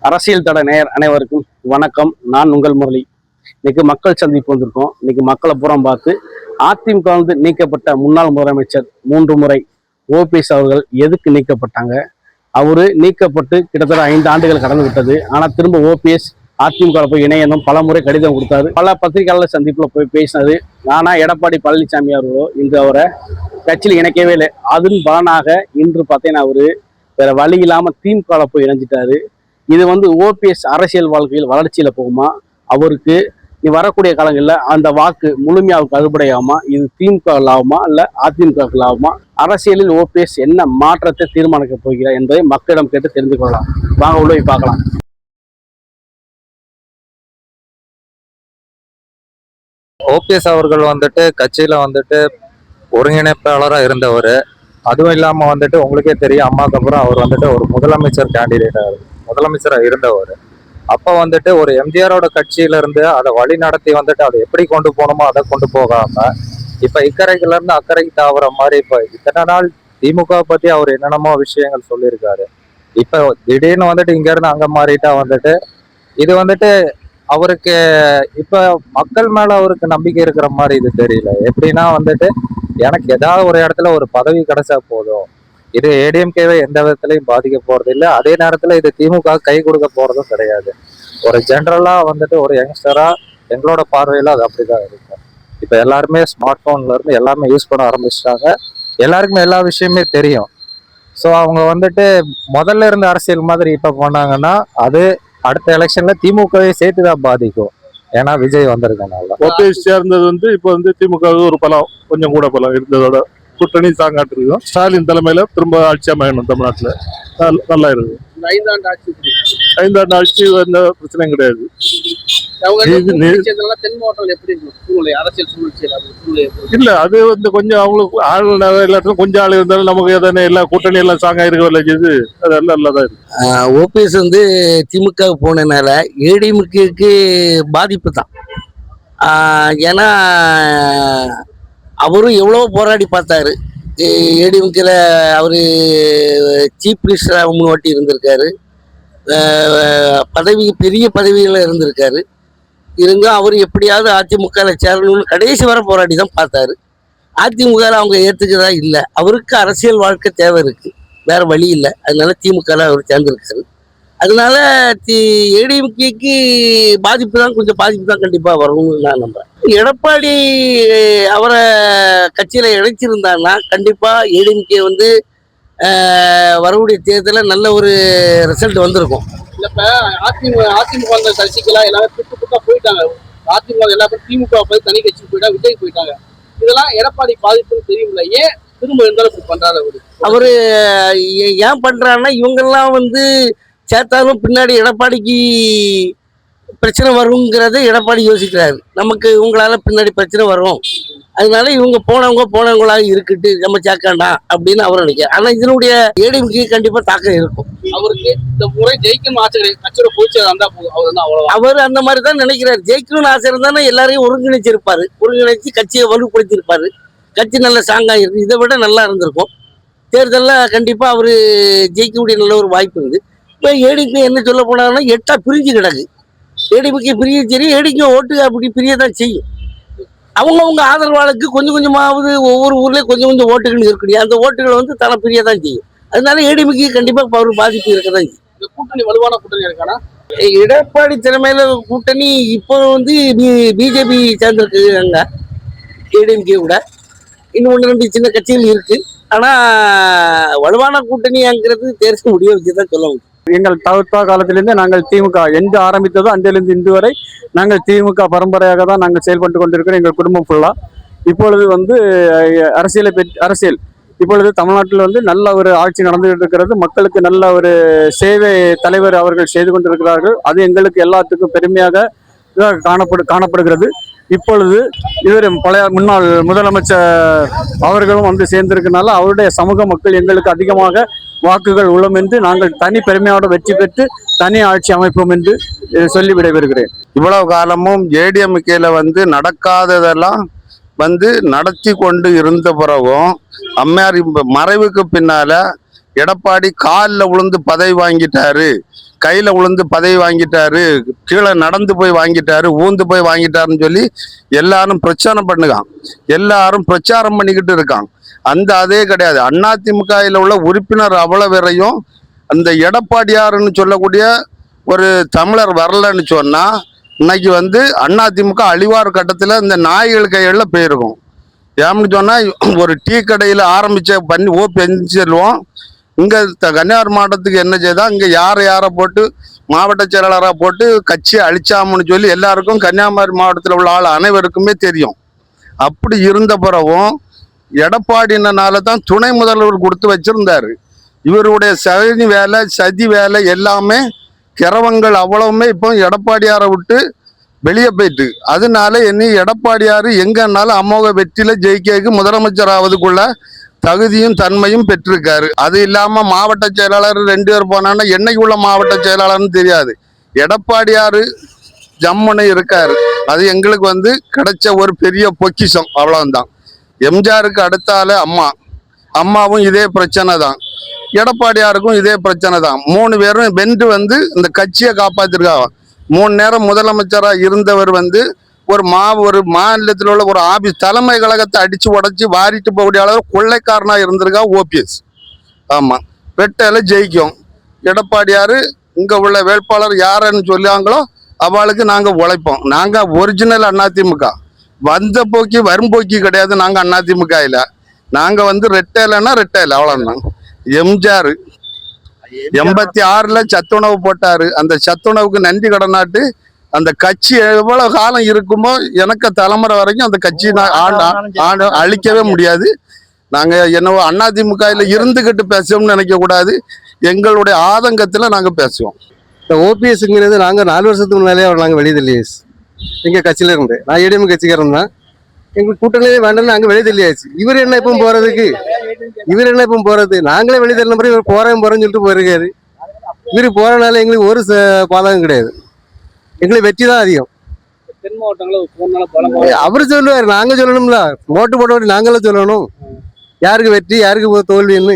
அரசியல் தட நேயர் அனைவருக்கும் வணக்கம். நான் உங்கள் முரளி. இன்னைக்கு மக்கள் சந்திப்பு வந்திருக்கோம். இன்னைக்கு மக்களை புறம் பார்த்து அதிமுக நீக்கப்பட்ட முன்னாள் முதலமைச்சர் 3 முறை ஓபிஎஸ் அவர்கள் எதுக்கு நீக்கப்பட்டாங்க? அவரு நீக்கப்பட்டு கிட்டத்தட்ட 5 ஆண்டுகள் கடந்து விட்டது. ஆனா திரும்ப ஓபிஎஸ் அதிமுக போய் இணையணும் பல முறை கடிதம் கொடுத்தாரு. பல பத்திரிகையாளர் சந்திப்புல போய் பேசினது. ஆனா எடப்பாடி பழனிசாமி அவர்களோ இன்று அவரை கட்சியில் இணைக்கவே இல்லை. அதன் பலனாக இன்று பார்த்தீங்கன்னா அவரு வேற வழி இல்லாம திமுக போய் இணைஞ்சிட்டாரு. இது ஓபிஎஸ் அரசியல் வாழ்க்கையில் வளர்ச்சியில போகுமா? அவருக்கு நீ வரக்கூடிய காலங்களில் அந்த வாக்கு முழுமையாவுக்கு அறுபடையாமா? இது திமுக லாபமா இல்ல அதிமுக லாபமா? அரசியலில் ஓபிஎஸ் என்ன மாற்றத்தை தீர்மானிக்க போகிறார் என்பதை மக்களிடம் கேட்டு தெரிந்து கொள்ளலாம். வாங்க உள்ள போய் பார்க்கலாம். ஓபிஎஸ் அவர்கள் கட்சியில ஒருங்கிணைப்பாளராக இருந்தவர். அதுவும் இல்லாம உங்களுக்கே தெரியும், அம்மாக்கு அப்புறம் அவர் ஒரு முதலமைச்சர் முதலமைச்சராக இருந்தவர். அப்ப ஒரு எம்ஜிஆரோட கட்சியில இருந்து அதை வழி நடத்தி அதை எப்படி கொண்டு போகணுமோ அதை கொண்டு போகாம இப்ப இக்கரைக்குல இருந்து அக்கறைக்கு தாவற மாதிரி இப்ப இத்தனை நாள் திமுக பத்தி அவர் என்னென்னமோ விஷயங்கள் சொல்லியிருக்காரு. இப்ப திடீர்னு இங்க இருந்து அங்க மாறிட்டா இது அவருக்கு இப்ப மக்கள் மேல அவருக்கு நம்பிக்கை இருக்கிற மாதிரி இது தெரியல. எப்படின்னா எனக்கு ஏதாவது ஒரு இடத்துல ஒரு பதவி கிடைச்சா போதும், இது ஏடிஎம்கேவை எந்த விதத்திலையும் பாதிக்க போறது இல்லை, அதே நேரத்துல இது திமுக கை கொடுக்க போறதும் கிடையாது. ஒரு ஜென்ரலா ஒரு யங்ஸ்டரா எங்களோட பார்வையில அது அப்படிதான் இருக்கும். இப்ப எல்லாருமே ஸ்மார்ட் போன்ல இருந்து எல்லாமே யூஸ் பண்ண ஆரம்பிச்சிட்டாங்க. எல்லாருக்குமே எல்லா விஷயமே தெரியும். ஸோ அவங்க முதல்ல இருந்த அரசியல் மாதிரி இப்ப போனாங்கன்னா அது அடுத்த எலெக்ஷன்ல திமுகவை சேர்த்துதான் பாதிக்கும். ஏன்னா விஜய் வந்திருக்கனால ஓபிஎஸ் சேர்ந்தது இப்ப திமுக ஒரு பலம், கொஞ்சம் கூட பலம் இருந்ததோட கூட்டணி தாங்காட்டு இருக்கோம். ஸ்டாலின் தலைமையில திரும்ப ஆட்சி அமையணும் தமிழ்நாட்டுல, நல்லா இருக்கு. 5 ஆண்டு ஆட்சி எந்த பிரச்சனையும் கிடையாது. இல்ல அது கொஞ்சம் அவங்களுக்கு ஆள் எல்லாத்துக்கும் கொஞ்சம் ஆள் இருந்தாலும் நமக்கு எதனா எல்லா கூட்டணி எல்லாம் சாங்கா இருக்க அதெல்லாம் நல்லாதான் இருக்கு. ஓபிஎஸ் திமுக போனதுனால ஏடிஎம்கேக்கு பாதிப்பு தான். ஏன்னா அவரும் எவ்வளவோ போராடி பார்த்தாரு. ஏடிஎம்கேல அவரு சீஃப் மினிஸ்டரா 3 வாட்டி இருந்திருக்காரு. பெரிய பதவியில் இருந்திருக்காரு. இருந்தும் அவர் எப்படியாவது அதிமுகவில் சேரணும்னு கடைசி வரை போராடி தான் பார்த்தாரு. அதிமுகவில் அவங்க ஏற்றுக்கதா இல்லை. அவருக்கு அரசியல் வாழ்க்கை தேவை இருக்கு, வேற வழி இல்லை. அதனால திமுகவில் அவர் சேர்ந்திருக்காரு. அதனால ஏடிஎம்கேக்கு கொஞ்சம் பாதிப்பு தான் கண்டிப்பா வரும்னு நான் நம்புறேன். எடப்பாடி அவரை கட்சியில இணைச்சிருந்தாங்கன்னா கண்டிப்பா ஏடிஎம்கே வரக்கூடிய தேர்தலில் நல்ல ஒரு ரிசல்ட் வந்திருக்கும். இல்லப்ப அதிமுக அந்த கட்சிக்கெல்லாம் எல்லாரும் புட்டா போயிட்டாங்க. அதிமுக எல்லா பேரும் திமுக போய் தனி கட்சிக்கு போயிட்டாங்க, விஜய் போயிட்டாங்க. இதெல்லாம் எடப்பாடி பாதிப்புன்னு தெரியுமில்ல, ஏன் திரும்ப இருந்தாலும் பண்றாரு அவரு? ஏன் பண்றாருன்னா இவங்கெல்லாம் சேர்த்தாலும் பின்னாடி எடப்பாடிக்கு பிரச்சனை வருங்கிறத எடப்பாடி யோசிக்கிறாரு. நமக்கு இவங்களால பின்னாடி பிரச்சனை வரும், அதனால இவங்க போனவங்களாக இருக்கட்டு, நம்ம சேர்க்காண்டா அப்படின்னு அவர் நினைக்கிறார். ஆனா இதனுடைய ஏடிஎம்கே கண்டிப்பா தாக்கம் இருக்கும். அவருக்கு இந்த முறை ஜெயிக்கணும் ஆசை கட்சியோட போச்சு அவர் அந்த மாதிரி தான் நினைக்கிறாரு. ஜெயிக்கணும்னு ஆசை இருந்தானே எல்லாரையும் ஒருங்கிணைச்சு கட்சியை வலுப்படுத்தியிருப்பாரு. கட்சி நல்ல ஸ்ட்ராங்கா இருக்கு, இதை விட நல்லா இருந்திருக்கும். தேர்தலில் கண்டிப்பா அவரு ஜெயிக்கக்கூடிய நல்ல ஒரு வாய்ப்பு இருந்து. இப்போ ஏடிஎம்கே என்ன சொல்ல போனாங்கன்னா 8ஆ பிரிஞ்சு கிடக்கு. ஏடிஎம்கே பிரிய சரி, ஏடிஎம்கே ஓட்டு அப்படி பிரியதான் செய்யும். அவங்கவுங்க ஆதரவாளுக்கு கொஞ்சம் கொஞ்சமாவது ஒவ்வொரு ஊர்லயும் கொஞ்சம் ஓட்டுகள் இருக்கக்கூடிய அந்த ஓட்டுகளை தலை பிரியதான் செய்யும். அதனால ஏடிஎம்கே கண்டிப்பா அவர் பாதிப்பு இருக்கதான் செய்யும். கூட்டணி வலுவான கூட்டணி இருக்கானா? எடப்பாடி தலைமையில கூட்டணி இப்போ பிஜேபி சேர்ந்திருக்காங்க. ஏடிஎம்கே கூட இன்னும் 1-2 சின்ன கட்சிகள் இருக்கு. ஆனா வலுவான கூட்டணிங்கிறது தேர்தல் முடிய வச்சுதான் சொல்ல முடியும். எங்கள் தவிர்த்த காலத்திலிருந்து நாங்கள் திமுக எந்த ஆரம்பித்ததோ அன்றிலிருந்து இன்று வரை நாங்கள் திமுக பரம்பரையாக தான் நாங்கள் செயல்பட்டு கொண்டிருக்கிறோம். எங்கள் குடும்பம் ஃபுல்லா இப்பொழுது அரசியல் இப்பொழுது தமிழ்நாட்டில் நல்ல ஒரு ஆட்சி நடந்துகிட்டு இருக்கிறது. மக்களுக்கு நல்ல ஒரு சேவை தலைவர் அவர்கள் செய்து கொண்டிருக்கிறார்கள். அது எங்களுக்கு எல்லாத்துக்கும் பெருமையாக காணப்படுகிறது. இப்பொழுது இவர் பழைய முன்னாள் முதலமைச்சர் அவர்களும் சேர்ந்திருக்கனால அவருடைய சமூக மக்கள் எங்களுக்கு அதிகமாக வாக்குகள் உள்ளம் என்று நாங்கள் தனி பெருமையோடு வெற்றி பெற்று தனி ஆட்சி அமைப்போம் என்று சொல்லி விடைபெறுகிறேன். இவ்வளவு காலமும் ஏடிஎம்கேல நடக்காததெல்லாம் நடத்தி கொண்டு இருந்த பிறகும் அம்மையார் மறைவுக்கு பின்னால எடப்பாடி காலில் விழுந்து பதவி வாங்கிட்டாரு, கையில விழுந்து பதவி வாங்கிட்டாரு, கீழே நடந்து போய் வாங்கிட்டாரு, ஊந்து போய் வாங்கிட்டாருன்னு சொல்லி எல்லாரும் பிரச்சாரம் பண்ணுகான், எல்லாரும் பிரச்சாரம் பண்ணிக்கிட்டு இருக்காங்க. அந்த அதே கிடையாது. அதிமுகவில் உள்ள உறுப்பினர் அவ்வளவு பேரையும் அந்த எடப்பாடியாருன்னு சொல்லக்கூடிய ஒரு தமிழர் வரலன்னு சொன்னா இன்னைக்கு வந்து அதிமுக அழிவார் கட்டத்தில் இந்த நாய்கள் கைகளில் போயிருக்கும். ஏன்னு சொன்னா ஒரு டீ கடையில் ஆரம்பிச்ச பண்ணி செல்வோம். இங்க கன்னியாகுமரி மாவட்டத்துக்கு என்ன செய்தா இங்க யாரை போட்டு மாவட்ட செயலாளராக போட்டு கட்சியை அழிச்சாமன்னு சொல்லி எல்லாருக்கும் கன்னியாகுமரி மாவட்டத்தில் உள்ள ஆள் அனைவருக்குமே தெரியும். அப்படி இருந்த பிறகும் எடப்பாடினால தான் துணை முதல்வர் கொடுத்து வச்சிருந்தாரு. இவருடைய சதி வேலை எல்லாமே கிரவங்கள் அவ்வளவுமே இப்போ எடப்பாடியாரை விட்டு வெளியே போயிட்டு, அதனால இனி எடப்பாடியார் எங்கன்னாலும் அமோக வெற்றியில ஜெயிக்க முதலமைச்சர் ஆவதுக்குள்ள தகுதியும் தன்மையும் பெற்றிருக்காரு. அது இல்லாம மாவட்ட செயலாளர் 2 பேர் போனான்னா என்னைக்கு உள்ள மாவட்ட செயலாளர்னு தெரியாது. எடப்பாடியாரு ஜம்முன்னு இருக்காரு. அது எங்களுக்கு வந்து கிடைச்ச ஒரு பெரிய பொக்கிஷம், அவ்வளவுதான். எம்ஜிஆருக்கு அடுத்தால அம்மாவும் இதே பிரச்சனை தான், எடப்பாடியாருக்கும் இதே பிரச்சனை தான். 3 பேரும் வென்று வந்து இந்த கட்சியை காப்பாத்திருக்காங்க. 3 நேரம் முதலமைச்சரா இருந்தவர் வந்து ஒரு மாநிலத்தில் உள்ள ஒரு ஆபீஸ் தலைமை கழகத்தை அடிச்சு உடைச்சு வாரிட்டு போகக்கூடிய அளவு கொள்ளைக்காரனா இருந்திருக்கா ஓபிஎஸ். ஆமா, வெட்டையில ஜெயிக்கும். எடப்பாடியாரு இங்க உள்ள வேட்பாளர் யாருன்னு சொல்லுவாங்களோ அவளுக்கு நாங்க உழைப்போம். நாங்க ஒரிஜினல் அதிமுக, வந்த போக்கி வரும்போக்கி கிடையாது. நாங்க அதிமுக இல்ல, நாங்க வந்து ரெட்டையிலன்னா ரெட்டையில, அவ்வளவுதான். எம்ஜிஆர் 86ல சத்துணவு போட்டாரு. அந்த சத்துணவுக்கு நன்றி கடனாட்டு அந்த கட்சி எவ்வளவு காலம் இருக்குமோ எனக்கு தலைமுறை வரைக்கும் அந்த கட்சி அழிக்கவே முடியாது. நாங்க என்னவோ அதிமுகவில் இருந்துகிட்டு பேசுவோம்னு நினைக்க கூடாது. எங்களுடைய ஆதங்கத்துல நாங்க பேசுவோம். இந்த ஓபிஎஸ்ங்கிறது நாங்கள் 4 வருஷத்துக்கு முன்னாலே அவர் நாங்கள் வெளியே தள்ளியாச்சு. எங்கள் கட்சியில இருந்து நான் ஏடிஎம் கட்சிக்காரன் தான். எங்களுக்கு கூட்டணியே வேண்டாம்னு நாங்கள் வெளியே தள்ளியாச்சு. இவர் என்ன இப்போ போறது? நாங்களே வெளியே தள்ளின பிறகு இவர் போறேன்னு சொல்லிட்டு போயிருக்காரு. இவர் போறனால எங்களுக்கு ஒரு பாதகம் கிடையாது. எங்களுக்கு வெற்றி தான் அதிகம். தென் மாவட்டங்களில் அவரு சொல்லுவாரு, நாங்க சொல்லணும்ல, ஓட்டு போட்டவரு நாங்களும் சொல்லணும் யாருக்கு வெற்றி யாருக்கு தோல்வின்னு.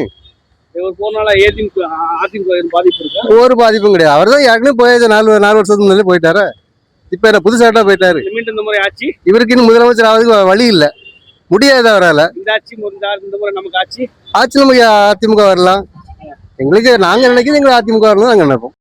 ஒரு பாதிப்பும் கிடையாது. அவர் தான் ஏற்கனவே போயாச்சு, 4 வருஷத்துக்கு முன்னாலே போயிட்டாரு. இப்ப என்ன புதுசாட்டா போயிட்டாரு. இவருக்கு இன்னும் முதலமைச்சர் ஆகிறதுக்கு வழி இல்லை, முடியாது அவரால். ஆட்சி நமக்கு அதிமுக வரலாம். எங்களுக்கு நாங்க நினைக்கிறது எங்களுக்கு அதிமுக வரலாம் நாங்க நினைப்போம்.